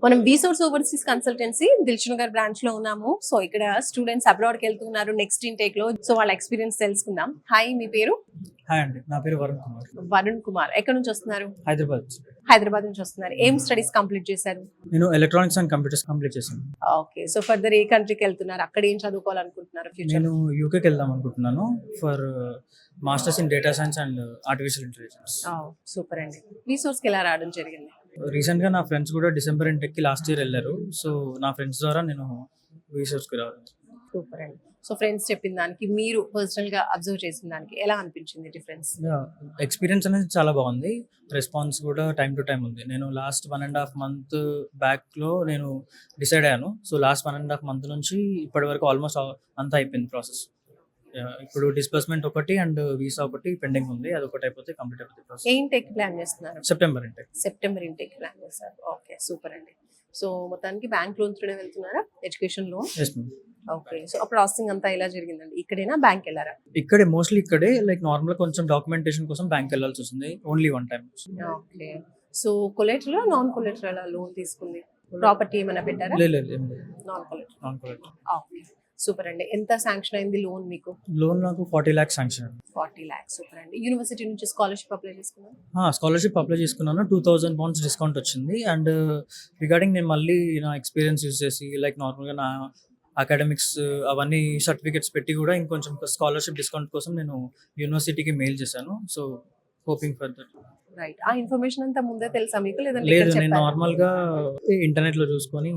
మనం వీసోర్స్ overseas consultancy Dilsukhnagar branch లో ఉన్నాము. సో ఇక్కడ స్టూడెంట్స్ అబ్రాడ్ కి వెళ్తున్నారు నెక్స్ట్ ఇంటేక్ లో. సో వాళ్ళ ఎక్స్పీరియన్స్ తెలుసుకుందాం. హాయ్, మీ పేరు? హాయ్ అండి, నా పేరు వరుణ్ కుమార్. వరుణ్ కుమార్. ఎక్కడ నుంచి వస్తున్నారు? హైదరాబాద్. హైదరాబాద్ నుంచి వస్తున్నారు. ఏం స్టడీస్ కంప్లీట్ చేశారు? నేను ఎలక్ట్రానిక్స్ అండ్ కంప్యూటర్స్ కంప్లీట్ చేశాను. ఓకే, సో ఫర్దర్ ఏ కంట్రీకి వెళ్తున్నారు? అక్కడ ఏం చదువుకోవాలనుకుంటున్నారు ఫ్యూచర్? నేను యూకేకి వెళ్దాం అనుకుంటున్నాను for masters in data science and artificial intelligence. Super అండి. వీసోర్స్ కి ఎలా రావడం జరిగింది? రీసెంట్ గా నా ఫ్రెండ్స్ కూడా డిసెంబర్ ఇంటెక్ కి లాస్ట్ ఇయర్ వెళ్ళారు. సో నా ఫ్రెండ్స్ ద్వారా నేను రీసెర్చ్ కి రావడం. సూపర్ అండి. సో ఫ్రెండ్స్ చెప్పిన దానికి మీరు పర్సనల్ గా అబ్జర్వ్ చేసిన దానికి ఎలా అనిపించింది డిఫరెన్స్? ఎక్స్పీరియన్స్ అనేది చాలా బాగుంది. రెస్పాన్స్ కూడా టైం టు టైం ఉంది. నేను లాస్ట్ 1.5 month బ్యాక్ లో నేను డిసైడ్ అయ్యాను. సో లాస్ట్ 1.5 month నుంచి ఇప్పటి వరకు ఆల్మోస్ట్ అంతా అయిపోయింది ప్రాసెస్. ఇప్పుడు డిస్బర్స్మెంట్ ఒకటి అండ్ వీసా ఒకటి పెండింగ్ ఉంది. అది ఒకటి అయిపోతే కంప్లీట్ అయిపోతుంది ప్రాసెస్. ఏ ఇంటేక్ ప్లాన్ చేస్తున్నారు? September intake. September intake plan చేస్తారు. ఓకే, సూపర్ అండి. సో మొత్తానికి బ్యాంక్ లోన్ త్రూనే వెళ్తున్నారా? Education loan. Yes ma'am. Okay, so ఆ ప్రాసెసింగ్ అంతా ఎలా జరిగిందండి? ఇక్కడేనా బ్యాంక్ వెళ్ళారా? ఇక్కడే మోస్ట్లీ ఇక్కడే లైక్ నార్మల్ కొంచెం డాక్యుమెంటేషన్ కోసం బ్యాంక్ వెళ్ళాల్సి వస్తుంది. Only one time. Okay, so collateral non collateral loan తీసుకుంది? ప్రాపర్టీ ఏమైనా పెట్టారా? లేదు. Non collateral. Non correct. Okay, super అండి. ఎంత శాంక్షన్ అయింది లోన్ మీకు? లోన్ నాకు 40 lakhs శాంక్షన్ అండి. 40 lakhs. సూపర్ అండి. యూనివర్సిటీ నుంచి స్కాలర్షిప్ అప్లై చేసుకున్నారు? స్కాలర్షిప్ అప్లై చేసుకున్నాను. 2000 pounds డిస్కౌంట్ వచ్చింది. అండ్ రిగార్డింగ్ నేను మళ్ళీ నా ఎక్స్పీరియన్స్ యూజ్ చేసి లైక్ నార్మల్గా నా అకాడమిక్స్ అవన్నీ సర్టిఫికెట్స్ పెట్టి కూడా ఇంకొంచెం స్కాలర్షిప్ డిస్కౌంట్ కోసం నేను యూనివర్సిటీకి మెయిల్ చేశాను. So hoping for that. Right. ఆ ఇన్ఫర్మేషన్ అంతా ముందే తెలుసా మీకు? లేదంటే లేదు, ఇక్కడ నేను చెప్పారా? నార్మల్గా ఇంటర్నెట్ లో చూసుకొని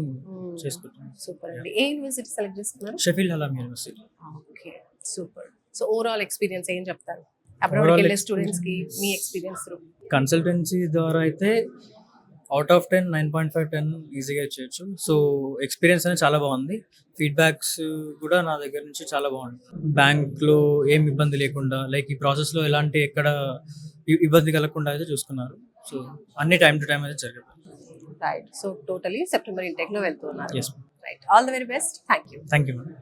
చేసుకుంటాను. సూపర్ అండి. ఏ యూనివర్సిటీ సెలెక్ట్ చేసుకున్నారు? Sheffield Hallam university. Okay, super. So overall experience ఏం చెప్తారు అబ్రాడ్ Overall వెళ్ళే స్టూడెంట్స్ కి మీ ఎక్స్పీరియన్స్ త్రూ? కన్సల్టెన్సీ ద్వారా అయితే అవుట్ ఆఫ్ 10 9.5 10 ఈజీగా చేయొచ్చు. సో ఎక్స్పీరియన్స్ అనేది చాలా బాగుంది. ఫీడ్బ్యాక్స్ కూడా నా దగ్గర నుంచి చాలా బాగుంది. బ్యాంక్లో ఏం ఇబ్బంది లేకుండా లైక్ ఈ ప్రాసెస్లో ఎలాంటి ఎక్కడ ఇబ్బంది కలగకుండా అయితే చూసుకున్నారు. సో అన్ని టైం టు టైం అయితే జరిగాయి. Right. So totally September intake లో వెళ్తున్నారు. Yes. Right. All the very best. Thank you. Thank you madam.